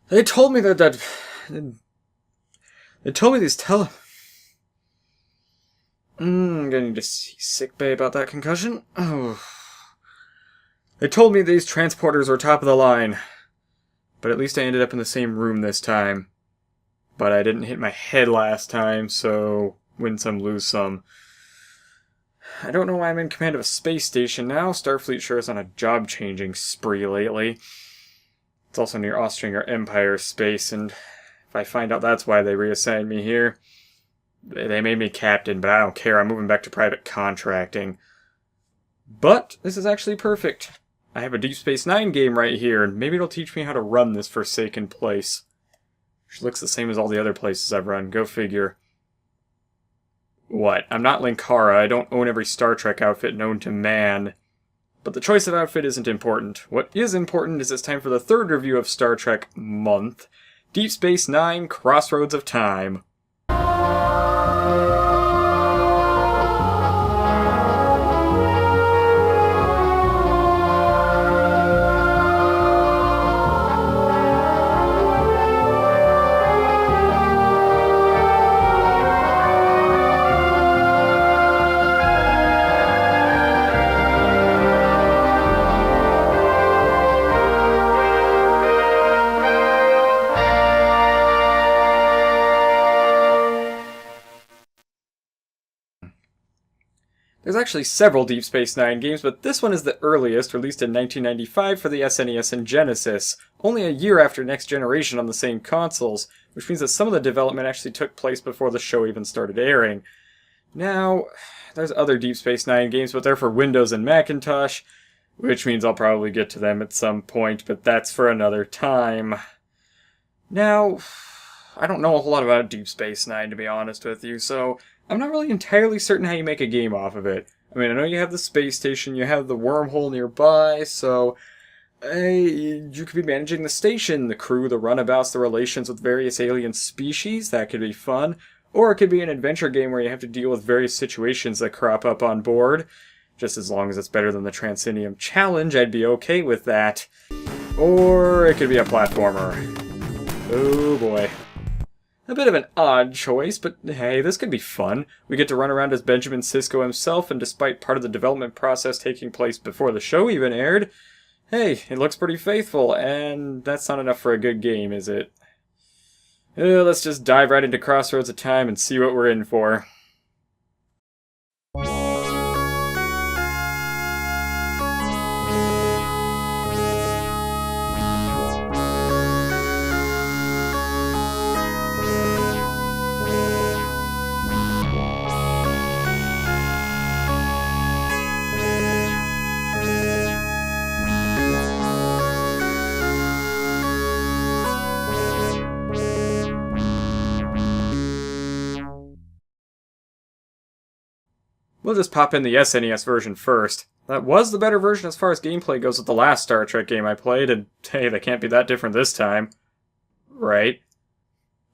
They told me that they told me these I'm gonna need to see sickbay about that concussion. Oh. They told me these transporters were top of the line. But at least I ended up in the same room this time. But I didn't hit my head last time, so win some, lose some. I don't know why I'm in command of a space station now. Starfleet sure is on a job-changing spree lately. It's also near Austringer Empire space, and if I find out that's why they reassigned me here, they made me captain, but I don't care. I'm moving back to private contracting. But this is actually perfect. I have a Deep Space Nine game right here, and maybe it'll teach me how to run this forsaken place. Which looks the same as all the other places I've run. Go figure. What? I'm not Linkara. I don't own every Star Trek outfit known to man. But the choice of outfit isn't important. What is important is it's time for the third review of Star Trek month. Deep Space Nine, Crossroads of Time. There's actually several Deep Space Nine games, but this one is the earliest, released in 1995 for the SNES and Genesis, only a year after Next Generation on the same consoles, which means that some of the development actually took place before the show even started airing. Now, there's other Deep Space Nine games, but they're for Windows and Macintosh, which means I'll probably get to them at some point, but that's for another time. Now, I don't know a whole lot about Deep Space Nine, to be honest with you, so I'm not really entirely certain how you make a game off of it. I mean, I know you have the space station, you have the wormhole nearby, so you could be managing the station, the crew, the runabouts, the relations with various alien species. That could be fun. Or it could be an adventure game where you have to deal with various situations that crop up on board. Just as long as it's better than the Transinium Challenge, I'd be okay with that. Or it could be a platformer. Oh boy. A bit of an odd choice, but hey, this could be fun. We get to run around as Benjamin Sisko himself, and despite part of the development process taking place before the show even aired, hey, it looks pretty faithful, and that's not enough for a good game, is it? Let's just dive right into Crossroads of Time and see what we're in for. We'll just pop in the SNES version first. That was the better version as far as gameplay goes with the last Star Trek game I played, and hey, they can't be that different this time. Right?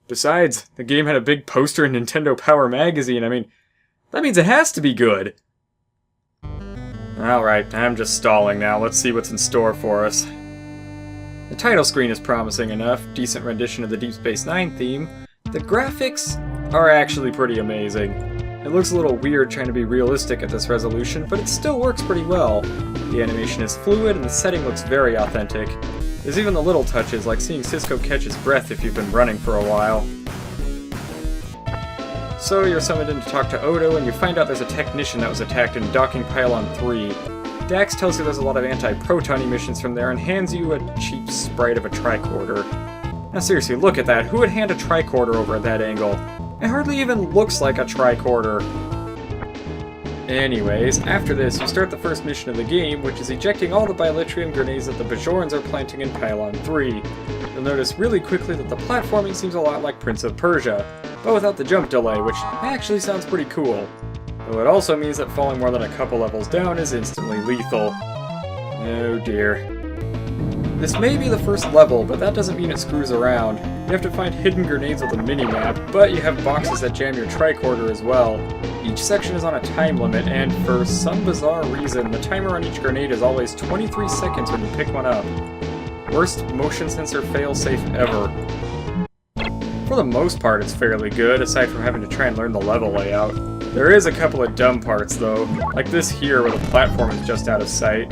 Besides, the game had a big poster in Nintendo Power magazine. I mean, that means it has to be good. Alright, I'm just stalling now. Let's see what's in store for us. The title screen is promising enough. Decent rendition of the Deep Space Nine theme. The graphics are actually pretty amazing. It looks a little weird trying to be realistic at this resolution, but it still works pretty well. The animation is fluid and the setting looks very authentic. There's even the little touches, like seeing Sisko catch his breath if you've been running for a while. So you're summoned in to talk to Odo, and you find out there's a technician that was attacked in Docking Pylon 3. Dax tells you there's a lot of anti-proton emissions from there and hands you a cheap sprite of a tricorder. Now seriously, look at that. Who would hand a tricorder over at that angle? It hardly even looks like a tricorder. Anyways, after this, you start the first mission of the game, which is ejecting all the Bilitrium grenades that the Bajorans are planting in Pylon 3. You'll notice really quickly that the platforming seems a lot like Prince of Persia, but without the jump delay, which actually sounds pretty cool. Though it also means that falling more than a couple levels down is instantly lethal. Oh dear. This may be the first level, but that doesn't mean it screws around. You have to find hidden grenades with a mini-map, but you have boxes that jam your tricorder as well. Each section is on a time limit, and for some bizarre reason, the timer on each grenade is always 23 seconds when you pick one up. Worst motion sensor failsafe ever. For the most part, it's fairly good, aside from having to try and learn the level layout. There is a couple of dumb parts, though, like this here where the platform is just out of sight.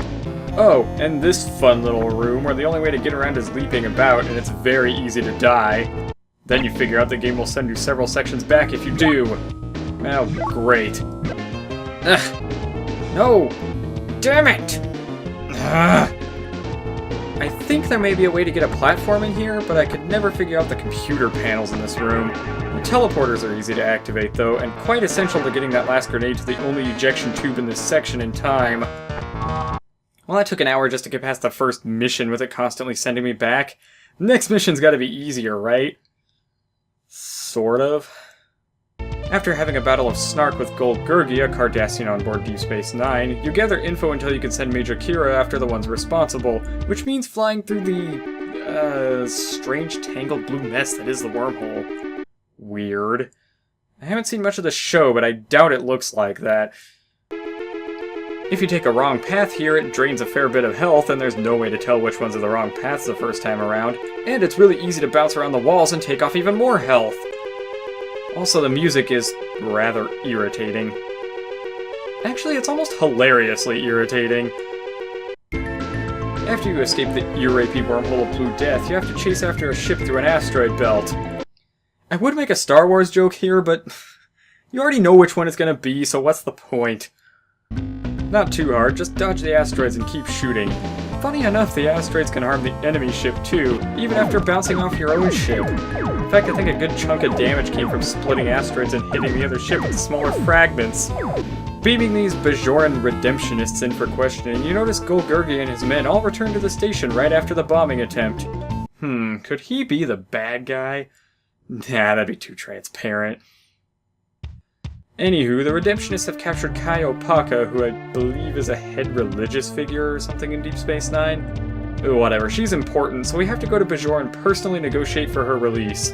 Oh, and this fun little room where the only way to get around is leaping about, and it's very easy to die. Then you figure out the game will send you several sections back if you do. Oh, great. Ugh. No! Damn it! Ugh. I think there may be a way to get a platform in here, but I could never figure out the computer panels in this room. The teleporters are easy to activate, though, and quite essential to getting that last grenade to the only ejection tube in this section in time. Well, that took an hour just to get past the first mission with it constantly sending me back. The next mission's gotta be easier, right? Sort of. After having a battle of snark with Gold Gurgi, a Cardassian on board Deep Space Nine, you gather info until you can send Major Kira after the ones responsible, which means flying through the, strange tangled blue mess that is the wormhole. Weird. I haven't seen much of the show, but I doubt it looks like that. If you take a wrong path here, it drains a fair bit of health, and there's no way to tell which ones are the wrong paths the first time around, and it's really easy to bounce around the walls and take off even more health. Also, the music is rather irritating. Actually, it's almost hilariously irritating. After you escape the ear-rapey wormhole of Blue Death, you have to chase after a ship through an asteroid belt. I would make a Star Wars joke here, but you already know which one it's gonna be, so what's the point? Not too hard, just dodge the asteroids and keep shooting. Funny enough, the asteroids can harm the enemy ship too, even after bouncing off your own ship. In fact, I think a good chunk of damage came from splitting asteroids and hitting the other ship with smaller fragments. Beaming these Bajoran redemptionists in for questioning, you notice Golgurgi and his men all return to the station right after the bombing attempt. Could he be the bad guy? Nah, that'd be too transparent. Anywho, the Redemptionists have captured Kai Opaka, who I believe is a head religious figure or something in Deep Space Nine. Whatever, she's important, so we have to go to Bajor and personally negotiate for her release.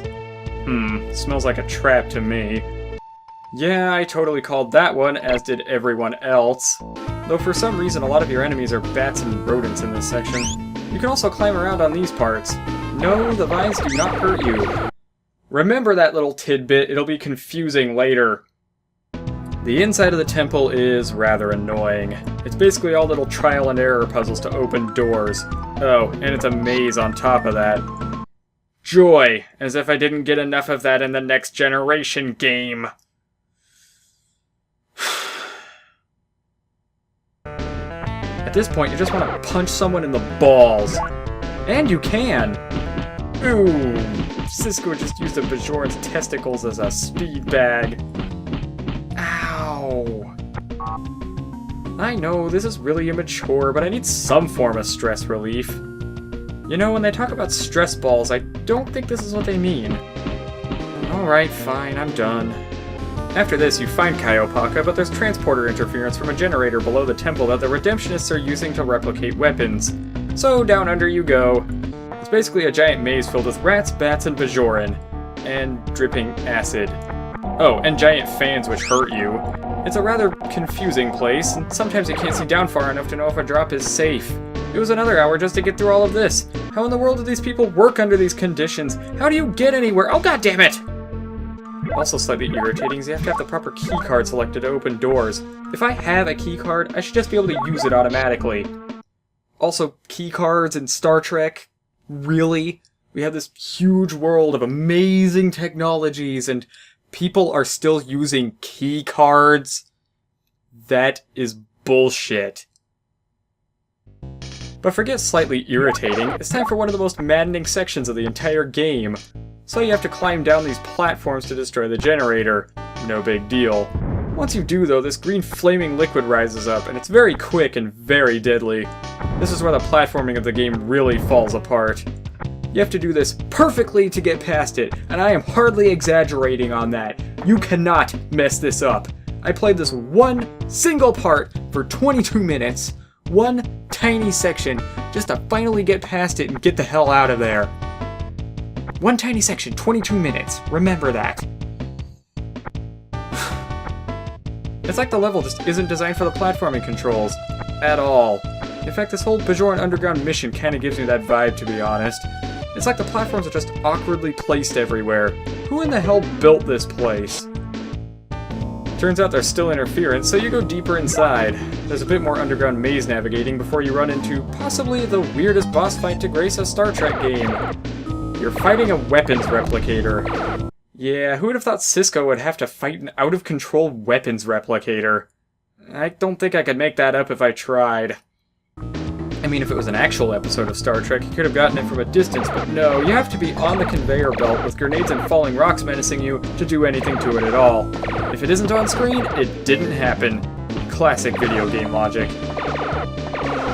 Smells like a trap to me. Yeah, I totally called that one, as did everyone else. Though for some reason a lot of your enemies are bats and rodents in this section. You can also climb around on these parts. No, the vines do not hurt you. Remember that little tidbit, it'll be confusing later. The inside of the temple is rather annoying. It's basically all little trial and error puzzles to open doors. Oh, and it's a maze on top of that. Joy, as if I didn't get enough of that in the Next Generation game. At this point, you just want to punch someone in the balls. And you can! Ooh, Cisco just used a Bajoran's testicles as a speed bag. Ow. I know, this is really immature, but I need some form of stress relief. You know, when they talk about stress balls, I don't think this is what they mean. Alright, fine, I'm done. After this, you find Kai Opaka, but there's transporter interference from a generator below the temple that the Redemptionists are using to replicate weapons. So down under you go. It's basically a giant maze filled with rats, bats, and Bajoran. And dripping acid. Oh, and giant fans which hurt you. It's a rather confusing place, and sometimes you can't see down far enough to know if a drop is safe. It was another hour just to get through all of this. How in the world do these people work under these conditions? How do you get anywhere? Oh, god damn it! Also slightly irritating is you have to have the proper keycard selected to open doors. If I have a keycard, I should just be able to use it automatically. Also, keycards in Star Trek? Really? We have this huge world of amazing technologies and people are still using keycards? That is bullshit. But forget slightly irritating, it's time for one of the most maddening sections of the entire game. So you have to climb down these platforms to destroy the generator. No big deal. Once you do though, this green flaming liquid rises up, and it's very quick and very deadly. This is where the platforming of the game really falls apart. You have to do this perfectly to get past it, and I am hardly exaggerating on that. You cannot mess this up. I played this one single part for 22 minutes, one tiny section, just to finally get past it and get the hell out of there. One tiny section, 22 minutes. Remember that. It's like the level just isn't designed for the platforming controls. At all. In fact, this whole Bajoran underground mission kind of gives me that vibe, to be honest. It's like the platforms are just awkwardly placed everywhere. Who in the hell built this place? Turns out there's still interference, so you go deeper inside. There's a bit more underground maze navigating before you run into possibly the weirdest boss fight to grace a Star Trek game. You're fighting a weapons replicator. Yeah, who would have thought Sisko would have to fight an out-of-control weapons replicator? I don't think I could make that up if I tried. I mean, if it was an actual episode of Star Trek, you could have gotten it from a distance, but no, you have to be on the conveyor belt with grenades and falling rocks menacing you to do anything to it at all. If it isn't on screen, it didn't happen. Classic video game logic.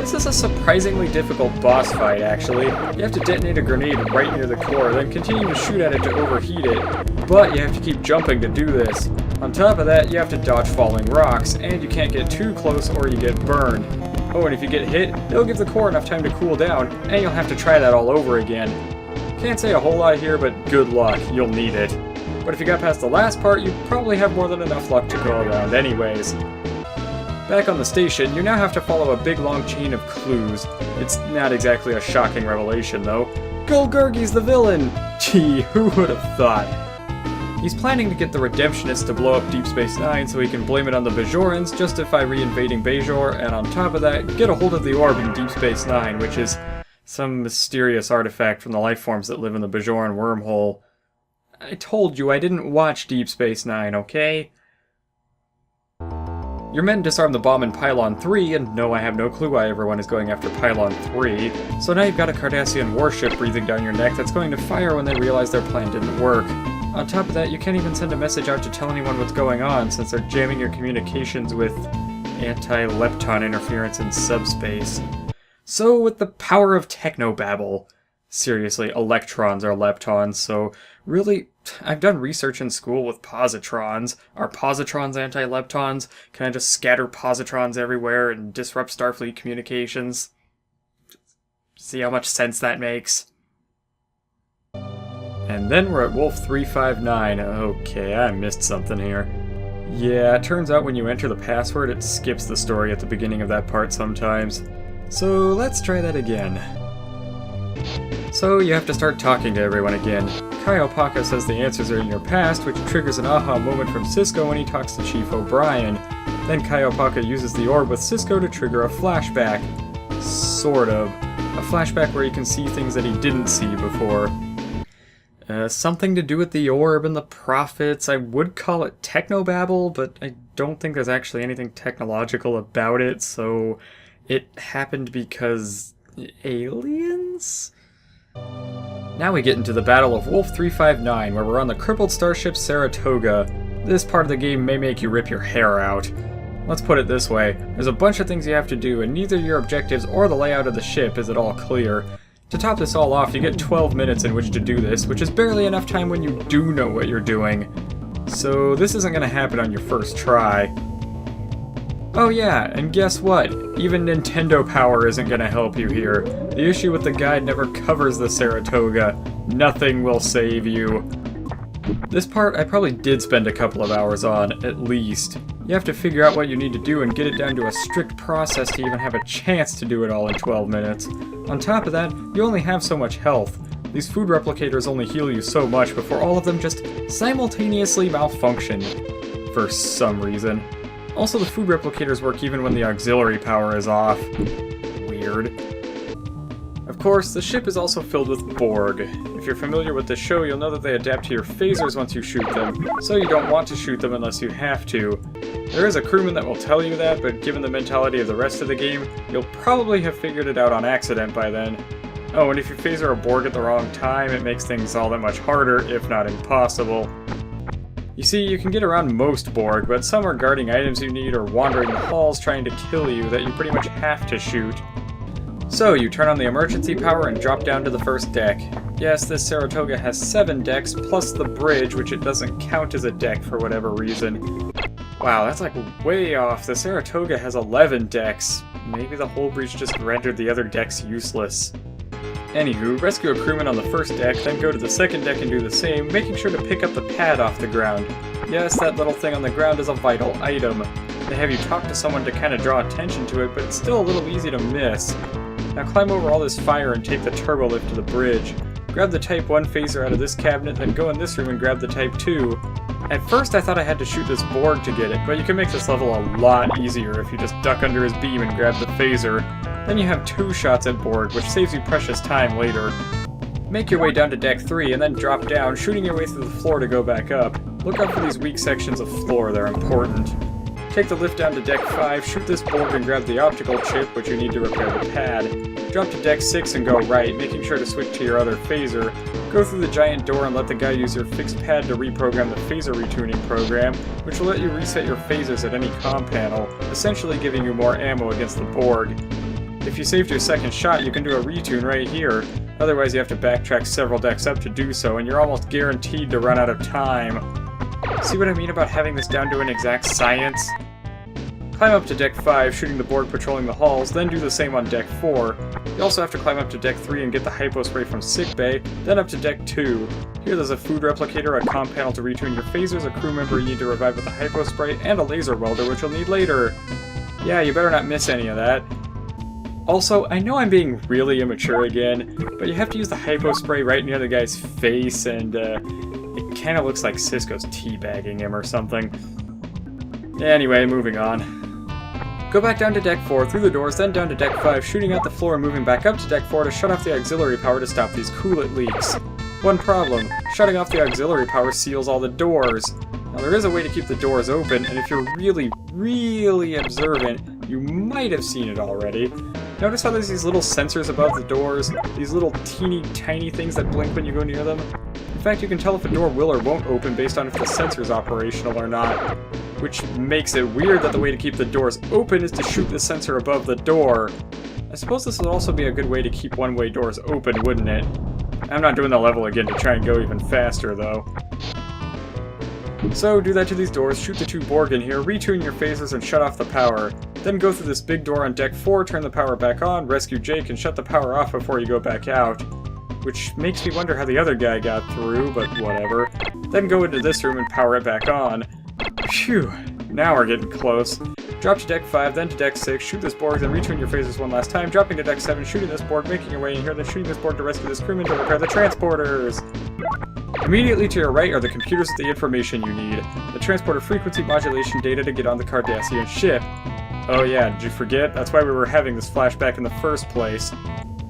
This is a surprisingly difficult boss fight, actually. You have to detonate a grenade right near the core, then continue to shoot at it to overheat it, but you have to keep jumping to do this. On top of that, you have to dodge falling rocks, and you can't get too close or you get burned. Oh, and if you get hit, it'll give the core enough time to cool down, and you'll have to try that all over again. Can't say a whole lot here, but good luck, you'll need it. But if you got past the last part, you probably have more than enough luck to go around anyways. Back on the station, you now have to follow a big long chain of clues. It's not exactly a shocking revelation, though. Golgurgi's the villain! Gee, who would have thought? He's planning to get the Redemptionists to blow up Deep Space Nine so he can blame it on the Bajorans, justify reinvading Bajor, and on top of that, get a hold of the orb in Deep Space Nine, which is some mysterious artifact from the life forms that live in the Bajoran wormhole. I told you I didn't watch Deep Space Nine, okay? Your men disarm the bomb in Pylon 3, and no, I have no clue why everyone is going after Pylon 3, so now you've got a Cardassian warship breathing down your neck that's going to fire when they realize their plan didn't work. On top of that, you can't even send a message out to tell anyone what's going on, since they're jamming your communications with anti-lepton interference in subspace. So, with the power of technobabble, seriously, electrons are leptons, so really, I've done research in school with positrons. Are positrons anti-leptons? Can I just scatter positrons everywhere and disrupt Starfleet communications? See how much sense that makes? And then we're at Wolf 359. Okay, I missed something here. Yeah, it turns out when you enter the password, it skips the story at the beginning of that part sometimes. So let's try that again. So you have to start talking to everyone again. Kai Opaka says the answers are in your past, which triggers an aha moment from Sisko when he talks to Chief O'Brien. Then Kai Opaka uses the orb with Sisko to trigger a flashback. Sort of. A flashback where he can see things that he didn't see before. Something to do with the orb and the prophets. I would call it technobabble, but I don't think there's actually anything technological about it, so it happened because aliens? Now we get into the Battle of Wolf 359, where we're on the crippled starship Saratoga. This part of the game may make you rip your hair out. Let's put it this way, there's a bunch of things you have to do, and neither your objectives or the layout of the ship is at all clear. To top this all off, you get 12 minutes in which to do this, which is barely enough time when you do know what you're doing. So this isn't going to happen on your first try. Oh yeah, and guess what? Even Nintendo Power isn't going to help you here. The issue with the guide never covers the Saratoga. Nothing will save you. This part I probably did spend a couple of hours on, at least. You have to figure out what you need to do and get it down to a strict process to even have a chance to do it all in 12 minutes. On top of that, you only have so much health. These food replicators only heal you so much before all of them just simultaneously malfunction. For some reason. Also, the food replicators work even when the auxiliary power is off. Weird. Of course, the ship is also filled with Borg. If you're familiar with the show, you'll know that they adapt to your phasers once you shoot them, so you don't want to shoot them unless you have to. There is a crewman that will tell you that, but given the mentality of the rest of the game, you'll probably have figured it out on accident by then. Oh, and if you phaser a Borg at the wrong time, it makes things all that much harder, if not impossible. You see, you can get around most Borg, but some are guarding items you need or wandering the halls trying to kill you that you pretty much have to shoot. So, you turn on the emergency power and drop down to the first deck. Yes, this Saratoga has 7 decks, plus the bridge, which it doesn't count as a deck for whatever reason. Wow, that's like way off. The Saratoga has 11 decks. Maybe the hull breach just rendered the other decks useless. Anywho, rescue a crewman on the first deck, then go to the second deck and do the same, making sure to pick up the pad off the ground. Yes, that little thing on the ground is a vital item. They have you talk to someone to kind of draw attention to it, but it's still a little easy to miss. Now climb over all this fire and take the turbo lift to the bridge. Grab the Type 1 phaser out of this cabinet, then go in this room and grab the Type 2. At first I thought I had to shoot this Borg to get it, but you can make this level a lot easier if you just duck under his beam and grab the phaser. Then you have 2 shots at Borg, which saves you precious time later. Make your way down to Deck 3 and then drop down, shooting your way through the floor to go back up. Look out for these weak sections of floor, they're important. Take the lift down to Deck 5, shoot this Borg and grab the optical chip, which you need to repair the pad. Drop to Deck 6 and go right, making sure to switch to your other phaser. Go through the giant door and let the guy use your fixed pad to reprogram the phaser retuning program, which will let you reset your phasers at any comm panel, essentially giving you more ammo against the Borg. If you saved your second shot, you can do a retune right here. Otherwise you have to backtrack several decks up to do so, and you're almost guaranteed to run out of time. See what I mean about having this down to an exact science? Climb up to Deck 5, shooting the Borg patrolling the halls, then do the same on Deck 4. You also have to climb up to Deck 3 and get the hypospray from sickbay, then up to Deck 2. Here there's a food replicator, a comm panel to retune your phasers, a crew member you need to revive with a hypospray, and a laser welder which you'll need later. Yeah, you better not miss any of that. Also, I know I'm being really immature again, but you have to use the hypospray right near the guy's face, and it kinda looks like Cisco's teabagging him or something. Anyway, moving on. Go back down to Deck 4, through the doors, then down to Deck 5, shooting out the floor and moving back up to Deck 4 to shut off the auxiliary power to stop these coolant leaks. One problem, shutting off the auxiliary power seals all the doors. Now there is a way to keep the doors open, and if you're really observant, you might have seen it already. Notice how there's these little sensors above the doors, these little teeny tiny things that blink when you go near them? In fact, you can tell if a door will or won't open based on if the sensor's operational or not. Which makes it weird that the way to keep the doors open is to shoot the sensor above the door. I suppose this would also be a good way to keep one-way doors open, wouldn't it? I'm not doing the level again to try and go even faster, though. So, do that to these doors, shoot the 2 Borg in here, retune your phasers and shut off the power. Then go through this big door on Deck 4, turn the power back on, rescue Jake, and shut the power off before you go back out. Which makes me wonder how the other guy got through, but whatever. Then go into this room and power it back on. Phew, now we're getting close. Drop to Deck 5, then to Deck 6, shoot this Borg, then retune your phasers one last time, dropping to Deck 7, shooting this Borg, making your way in here, then shooting this Borg to rescue this crewman to repair the transporters. Immediately to your right are the computers with the information you need. The transporter frequency modulation data to get on the Cardassian ship. Oh yeah, did you forget? That's why we were having this flashback in the first place.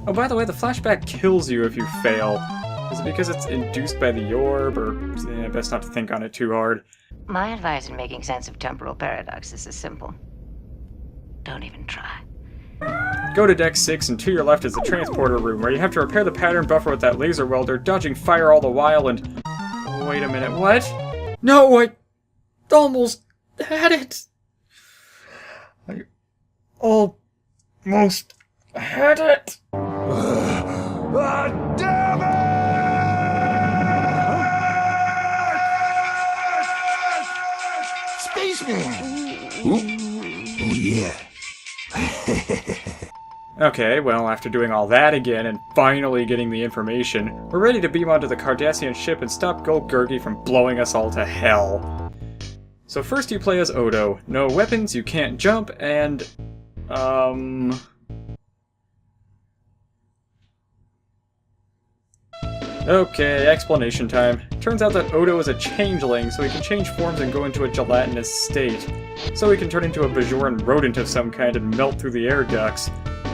Oh, by the way, the flashback kills you if you fail. Is it because it's induced by the orb, or best not to think on it too hard? My advice in making sense of temporal paradoxes is simple. Don't even try. Go to Deck 6, and to your left is the transporter room, where you have to repair the pattern buffer with that laser welder, dodging fire all the while, and... Oh, wait a minute, what? No, I almost had it! I almost had it! Damn it! Spaceman! Oh yeah. Okay, well, after doing all that again and finally getting the information, we're ready to beam onto the Cardassian ship and stop Gul Gurgi from blowing us all to hell. So first you play as Odo. No weapons, you can't jump, and... Okay, explanation time. Turns out that Odo is a changeling, so he can change forms and go into a gelatinous state. So he can turn into a Bajoran rodent of some kind and melt through the air ducts.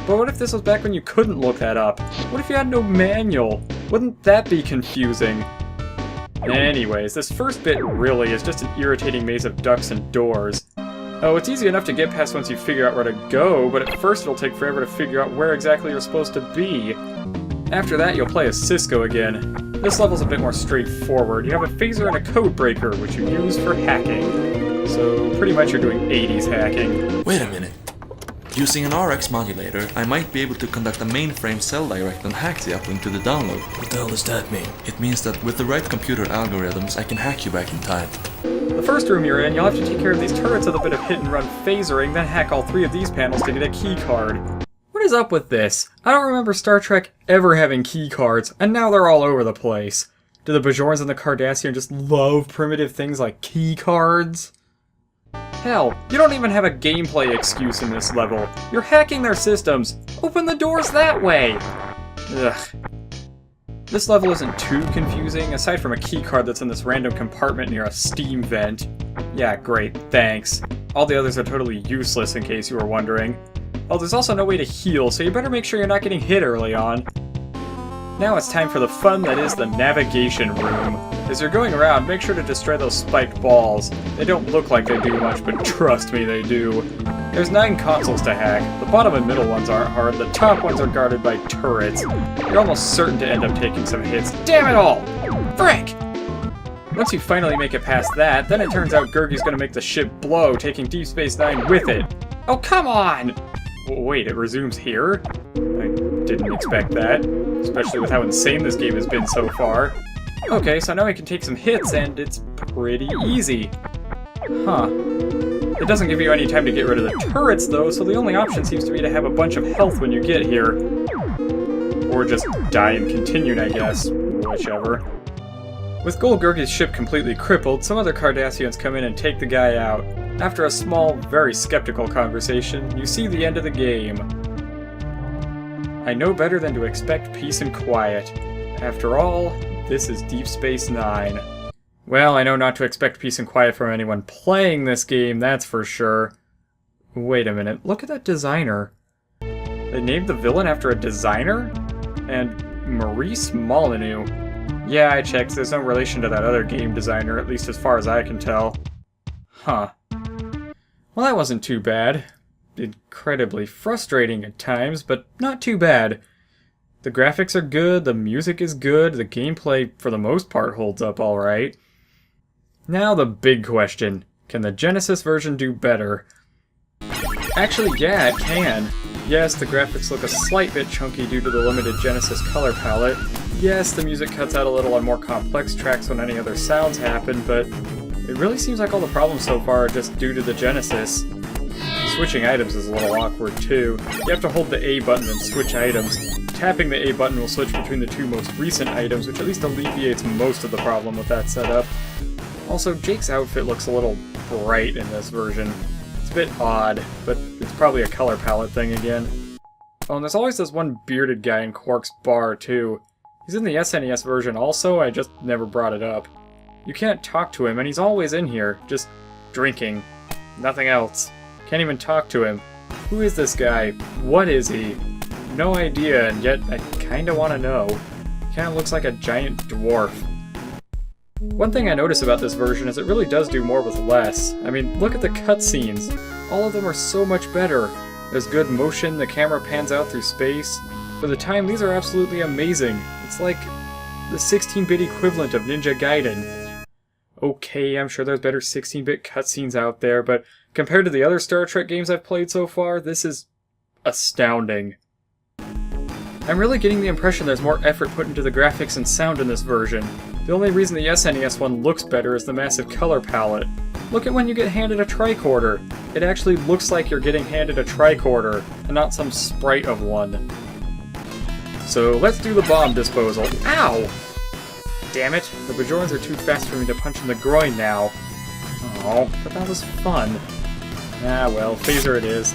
But what if this was back when you couldn't look that up? What if you had no manual? Wouldn't that be confusing? Anyways, this first bit really is just an irritating maze of ducts and doors. Oh, it's easy enough to get past once you figure out where to go, but at first it'll take forever to figure out where exactly you're supposed to be. After that, you'll play as Cisco again. This level's a bit more straightforward. You have a phaser and a code breaker, which you use for hacking. So pretty much you're doing 80s hacking. Wait a minute. Using an RX modulator, I might be able to conduct a mainframe cell direct and hack the uplink to the download. What the hell does that mean? It means that with the right computer algorithms, I can hack you back in time. The first room you're in, you'll have to take care of these turrets with a bit of hit-and-run phasering, then hack all 3 of these panels to get a key card. What is up with this? I don't remember Star Trek ever having key cards, and now they're all over the place. Do the Bajorans and the Cardassian just love primitive things like key cards? Hell, you don't even have a gameplay excuse in this level. You're hacking their systems. Open the doors that way! Ugh. This level isn't too confusing, aside from a keycard that's in this random compartment near a steam vent. Yeah, great, thanks. All the others are totally useless in case you were wondering. Oh, there's also no way to heal, so you better make sure you're not getting hit early on. Now it's time for the fun that is the navigation room. As you're going around, make sure to destroy those spiked balls. They don't look like they do much, but trust me, they do. There's 9 consoles to hack. The bottom and middle ones aren't hard, the top ones are guarded by turrets. You're almost certain to end up taking some hits. Damn it all! Frick! Once you finally make it past that, then it turns out Gurgi's gonna make the ship blow, taking Deep Space Nine with it. Oh, come on! Wait, it resumes here? I didn't expect that, especially with how insane this game has been so far. Okay, so now I can take some hits, and it's pretty easy. Huh. It doesn't give you any time to get rid of the turrets, though, so the only option seems to be to have a bunch of health when you get here. Or just die and continue, I guess. Whichever. With Gul Gurgi's ship completely crippled, some other Cardassians come in and take the guy out. After a small, very skeptical conversation, you see the end of the game. I know better than to expect peace and quiet. After all, this is Deep Space Nine. Well, I know not to expect peace and quiet from anyone playing this game, that's for sure. Wait a minute, look at that designer. They named the villain after a designer? And Maurice Molyneaux. Yeah, I checked, there's no relation to that other game designer, at least as far as I can tell. Huh. Well, that wasn't too bad. Incredibly frustrating at times, but not too bad. The graphics are good, the music is good, the gameplay, for the most part, holds up alright. Now the big question. Can the Genesis version do better? Actually, yeah, it can. Yes, the graphics look a slight bit chunky due to the limited Genesis color palette. Yes, the music cuts out a little on more complex tracks when any other sounds happen, but it really seems like all the problems so far are just due to the Genesis. Switching items is a little awkward too. You have to hold the A button and switch items. Tapping the A button will switch between the 2 most recent items, which at least alleviates most of the problem with that setup. Also, Jake's outfit looks a little bright in this version. It's a bit odd, but it's probably a color palette thing again. Oh, and there's always this one bearded guy in Quark's bar too. He's in the SNES version also, I just never brought it up. You can't talk to him, and he's always in here, just drinking. Nothing else. Can't even talk to him. Who is this guy? What is he? No idea, and yet I kinda wanna know. He kinda looks like a giant dwarf. One thing I notice about this version is it really does do more with less. I mean, look at the cutscenes. All of them are so much better. There's good motion, the camera pans out through space. For the time, these are absolutely amazing. It's like the 16-bit equivalent of Ninja Gaiden. Okay, I'm sure there's better 16-bit cutscenes out there, but compared to the other Star Trek games I've played so far, this is astounding. I'm really getting the impression there's more effort put into the graphics and sound in this version. The only reason the SNES one looks better is the massive color palette. Look at when you get handed a tricorder. It actually looks like you're getting handed a tricorder, and not some sprite of one. So let's do the bomb disposal. Ow! Damn it, the Bajorans are too fast for me to punch in the groin now. Oh, but that was fun. Ah well, phaser it is.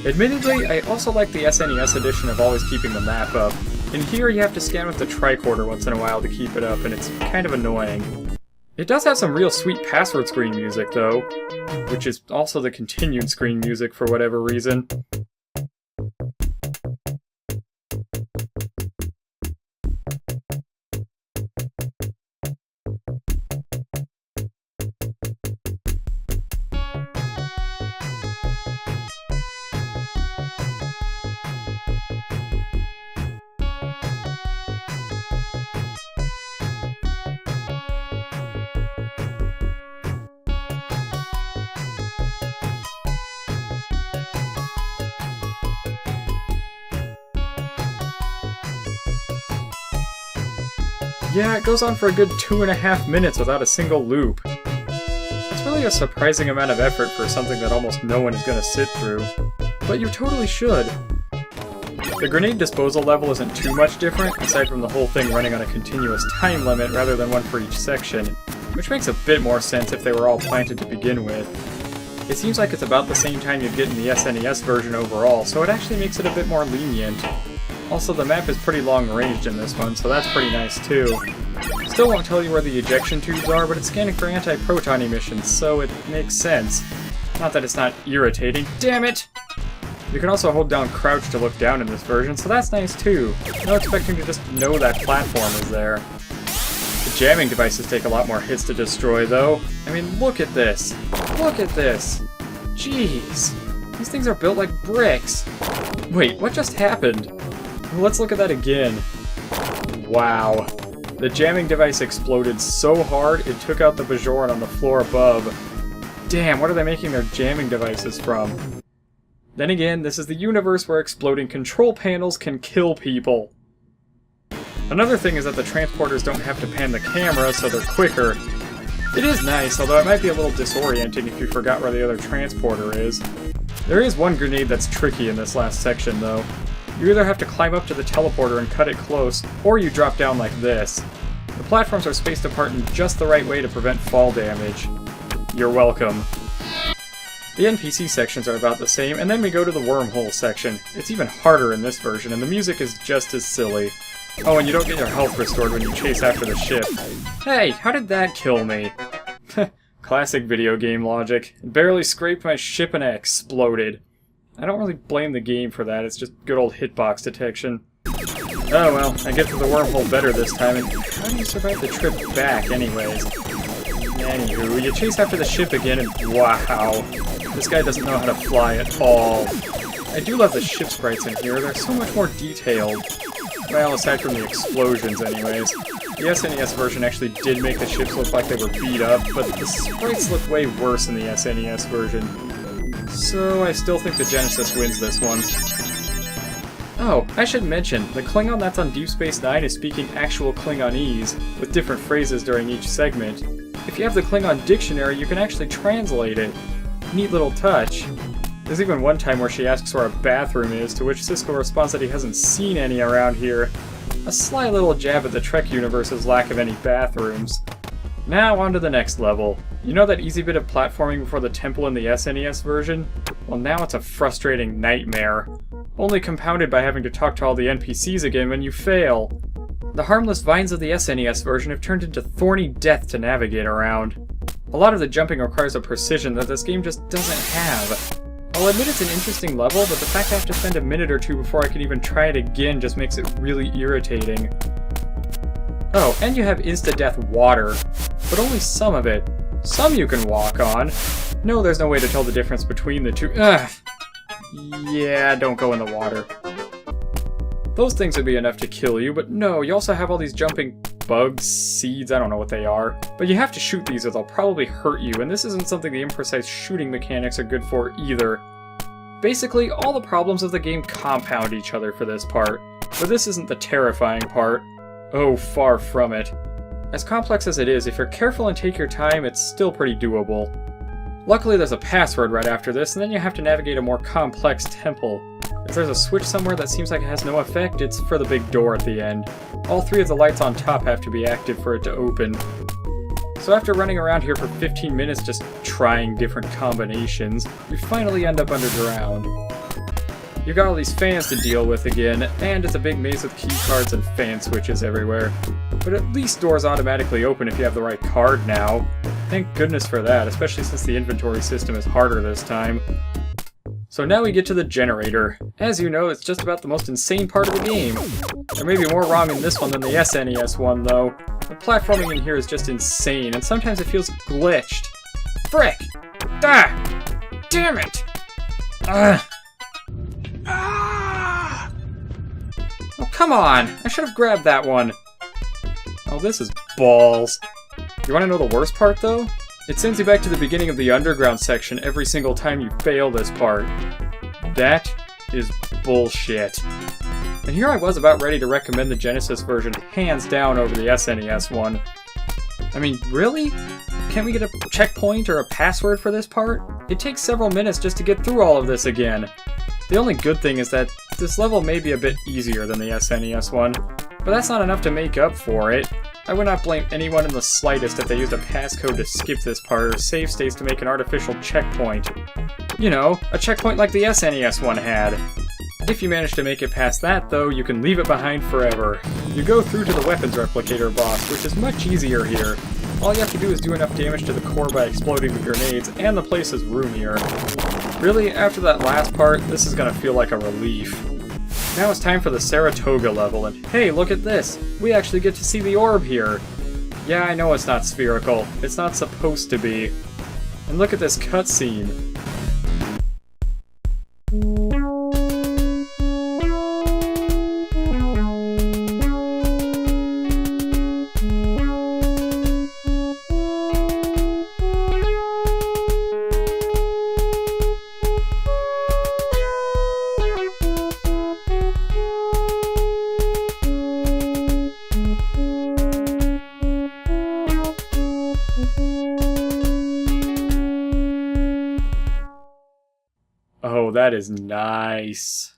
Admittedly, I also like the SNES edition of always keeping the map up. In here, you have to scan with the tricorder once in a while to keep it up, and it's kind of annoying. It does have some real sweet password screen music, though, which is also the continued screen music for whatever reason. Yeah, it goes on for a good 2.5 minutes without a single loop. It's really a surprising amount of effort for something that almost no one is going to sit through. But you totally should. The grenade disposal level isn't too much different, aside from the whole thing running on a continuous time limit rather than one for each section, which makes a bit more sense if they were all planted to begin with. It seems like it's about the same time you'd get in the SNES version overall, so it actually makes it a bit more lenient. Also, the map is pretty long-ranged in this one, so that's pretty nice too. Still won't tell you where the ejection tubes are, but it's scanning for anti-proton emissions, so it makes sense. Not that it's not irritating. Damn it! You can also hold down crouch to look down in this version, so that's nice too. No expecting to just know that platform is there. The jamming devices take a lot more hits to destroy, though. I mean, look at this. Look at this. Jeez. These things are built like bricks. Wait, what just happened? Let's look at that again. Wow. The jamming device exploded so hard it took out the Bajor on the floor above. Damn, what are they making their jamming devices from? Then again, this is the universe where exploding control panels can kill people. Another thing is that the transporters don't have to pan the camera, so they're quicker. It is nice, although it might be a little disorienting if you forgot where the other transporter is. There is one grenade that's tricky in this last section, though. You either have to climb up to the teleporter and cut it close, or you drop down like this. The platforms are spaced apart in just the right way to prevent fall damage. You're welcome. The NPC sections are about the same, and then we go to the Wormhole section. It's even harder in this version, and the music is just as silly. Oh, and you don't get your health restored when you chase after the ship. Hey, how did that kill me? Classic video game logic. Barely scraped my ship and I exploded. I don't really blame the game for that, it's just good old hitbox detection. Oh well, I get to the wormhole better this time, and how do you survive the trip back anyways? Anywho, you chase after the ship again and wow, this guy doesn't know how to fly at all. I do love the ship sprites in here, they're so much more detailed. Well, aside from the explosions anyways. The SNES version actually did make the ships look like they were beat up, but the sprites look way worse in the SNES version. So I still think the Genesis wins this one. Oh, I should mention, the Klingon that's on Deep Space Nine is speaking actual Klingonese, with different phrases during each segment. If you have the Klingon dictionary, you can actually translate it. Neat little touch. There's even one time where she asks where a bathroom is, to which Sisko responds that he hasn't seen any around here. A sly little jab at the Trek universe's lack of any bathrooms. Now on to the next level. You know that easy bit of platforming before the temple in the SNES version? Well, now it's a frustrating nightmare. Only compounded by having to talk to all the NPCs again when you fail. The harmless vines of the SNES version have turned into thorny death to navigate around. A lot of the jumping requires a precision that this game just doesn't have. I'll admit it's an interesting level, but the fact I have to spend a minute or two before I can even try it again just makes it really irritating. Oh, and you have insta-death water, but only some of it. Some you can walk on. No, there's no way to tell the difference between the two. Ugh. Yeah, don't go in the water. Those things would be enough to kill you, but no, you also have all these jumping bugs, seeds, I don't know what they are. But you have to shoot these or they'll probably hurt you, and this isn't something the imprecise shooting mechanics are good for either. Basically, all the problems of the game compound each other for this part, but this isn't the terrifying part. Oh, far from it. As complex as it is, if you're careful and take your time, it's still pretty doable. Luckily there's a password right after this, and then you have to navigate a more complex temple. If there's a switch somewhere that seems like it has no effect, it's for the big door at the end. All three of the lights on top have to be active for it to open. So after running around here for 15 minutes just trying different combinations, you finally end up underground. You've got all these fans to deal with again, and it's a big maze with key cards and fan switches everywhere. But at least doors automatically open if you have the right card now. Thank goodness for that, especially since the inventory system is harder this time. So now we get to the generator. As you know, it's just about the most insane part of the game. There may be more wrong in this one than the SNES one, though. The platforming in here is just insane, and sometimes it feels glitched. Frick! Ah! Damn it! Ugh! Ah! Oh, come on! I should have grabbed that one. Oh, this is balls. You want to know the worst part, though? It sends you back to the beginning of the underground section every single time you fail this part. That is bullshit. And here I was about ready to recommend the Genesis version hands down over the SNES one. I mean, really? Can't we get a checkpoint or a password for this part? It takes several minutes just to get through all of this again. The only good thing is that this level may be a bit easier than the SNES one, but that's not enough to make up for it. I would not blame anyone in the slightest if they used a passcode to skip this part or save states to make an artificial checkpoint. You know, a checkpoint like the SNES one had. If you manage to make it past that, though, you can leave it behind forever. You go through to the weapons replicator boss, which is much easier here. All you have to do is do enough damage to the core by exploding the grenades, and the place is roomier. Really, after that last part, this is gonna feel like a relief. Now it's time for the Saratoga level, and hey, look at this! We actually get to see the orb here! Yeah, I know it's not spherical. It's not supposed to be. And look at this cutscene. Oh, that is nice.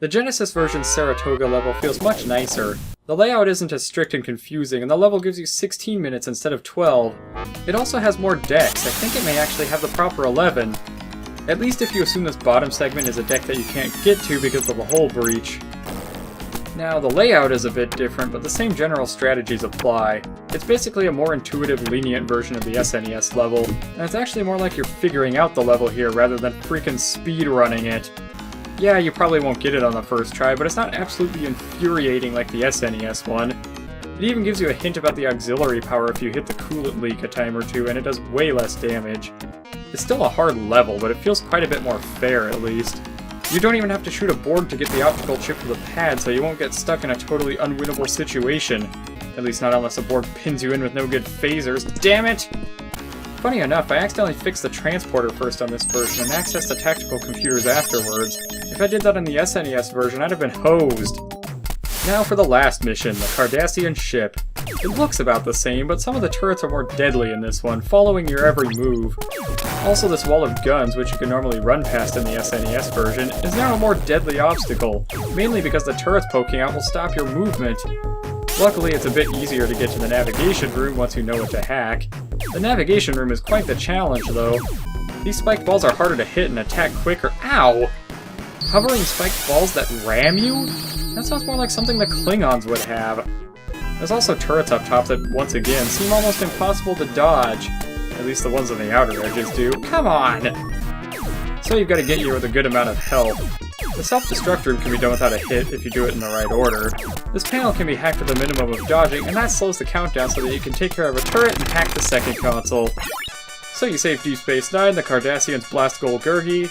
The Genesis version's Saratoga level feels much nicer. The layout isn't as strict and confusing, and the level gives you 16 minutes instead of 12. It also has more decks. I think it may actually have the proper 11. At least if you assume this bottom segment is a deck that you can't get to because of the hull breach. Now, the layout is a bit different, but the same general strategies apply. It's basically a more intuitive, lenient version of the SNES level, and it's actually more like you're figuring out the level here rather than freaking speedrunning it. Yeah, you probably won't get it on the first try, but it's not absolutely infuriating like the SNES one. It even gives you a hint about the auxiliary power if you hit the coolant leak a time or two, and it does way less damage. It's still a hard level, but it feels quite a bit more fair at least. You don't even have to shoot a Borg to get the optical chip to the pad, so you won't get stuck in a totally unwinnable situation. At least not unless a Borg pins you in with no good phasers. Damn it! Funny enough, I accidentally fixed the transporter first on this version and accessed the tactical computers afterwards. If I did that on the SNES version, I'd have been hosed. Now for the last mission, the Cardassian ship. It looks about the same, but some of the turrets are more deadly in this one, following your every move. Also, this wall of guns, which you can normally run past in the SNES version, is now a more deadly obstacle, mainly because the turrets poking out will stop your movement. Luckily, it's a bit easier to get to the navigation room once you know what to hack. The navigation room is quite the challenge, though. These spiked balls are harder to hit and attack quicker. Ow! Hovering spiked balls that ram you? That sounds more like something the Klingons would have. There's also turrets up top that, once again, seem almost impossible to dodge. At least the ones on the outer edges do. Come on! So you've got to get you with a good amount of health. The self-destruct room can be done without a hit if you do it in the right order. This panel can be hacked with a minimum of dodging, and that slows the countdown so that you can take care of a turret and hack the second console. So you save Deep Space Nine, the Cardassians blast Golgurgi,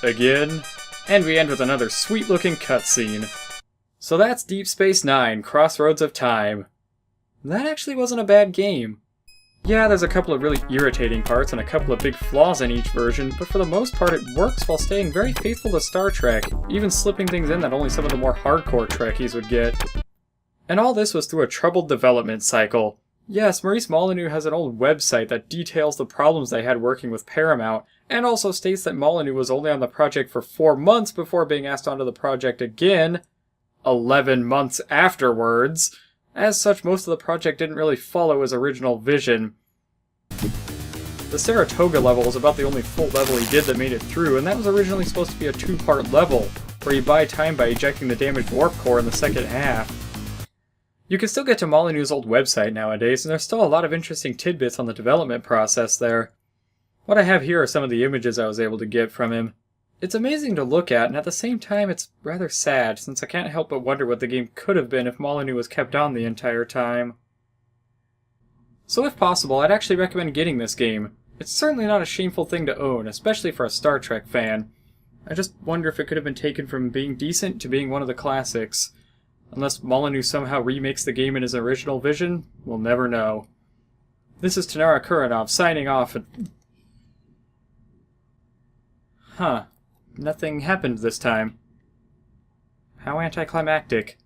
again, and we end with another sweet-looking cutscene. So that's Deep Space Nine, Crossroads of Time. That actually wasn't a bad game. Yeah, there's a couple of really irritating parts and a couple of big flaws in each version, but for the most part it works while staying very faithful to Star Trek, even slipping things in that only some of the more hardcore Trekkies would get. And all this was through a troubled development cycle. Yes, Maurice Molyneaux has an old website that details the problems they had working with Paramount, and also states that Molyneaux was only on the project for 4 months before being asked onto the project again, 11 months afterwards. As such, most of the project didn't really follow his original vision. The Saratoga level was about the only full level he did that made it through, and that was originally supposed to be a 2-part level, where you buy time by ejecting the damaged warp core in the second half. You can still get to Molyneaux's old website nowadays, and there's still a lot of interesting tidbits on the development process there. What I have here are some of the images I was able to get from him. It's amazing to look at, and at the same time it's rather sad, since I can't help but wonder what the game could have been if Molyneaux was kept on the entire time. So if possible, I'd actually recommend getting this game. It's certainly not a shameful thing to own, especially for a Star Trek fan. I just wonder if it could have been taken from being decent to being one of the classics. Unless Molyneaux somehow remakes the game in his original vision, we'll never know. This is Tanara Kuranov signing off. Huh. Nothing happened this time. How anticlimactic.